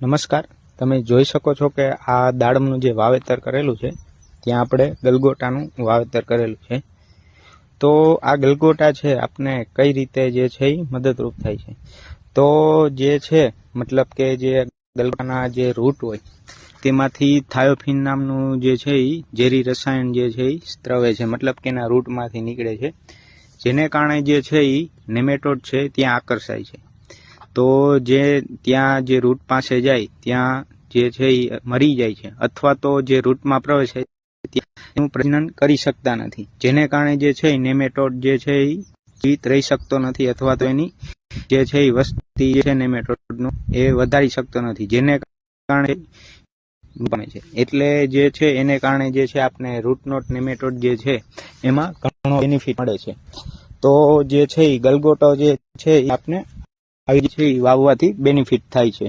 નમસ્કાર, તમે જોઈ શકો છો કે આ દાડમનું જે વાવેતર કરેલું છે ત્યાં આપણે ગલગોટાનું વાવેતર કરેલું છે। તો આ ગલગોટા છે આપને કઈ રીતે જે છે એ મદદરૂપ થાય છે। તો જે છે મતલબ કે જે ગલગોટાના જે રૂટ હોય તેમાંથી થાયોફિન નામનું જે છે એ ઝેરી રસાયણ જે છે એ સ્ત્રવે છે, મતલબ કે એના રૂટમાંથી નીકળે છે, જેને કારણે જે છે એ નેમેટોડ છે ત્યાં આકર્ષાય છે। તો જે ત્યાં જે રૂટ પાસે જાય ત્યાં જે છે એ મરી જાય છે, અથવા તો જે રૂટમાં પ્રવેશે એનું પ્રજનન કરી શકતા નથી, જેને કારણે જે છે નેમેટોડ જે છે એ જીવિત રહી શકતો નથી, અથવા તો એની જે છે એ વસ્તી છે નેમેટોડનું એ વધારી શકતો નથી, જેને કારણે બને છે। એટલે જે છે એને કારણે જે છે આપણે રૂટનોટ નેમેટોડ જે છે એમાં ઘણો બેનિફિટ મળે છે। તો જે છે એ ગલગોટો જે છે એ આપણે આવી છે વાવવાથી બેનિફિટ થાય છે।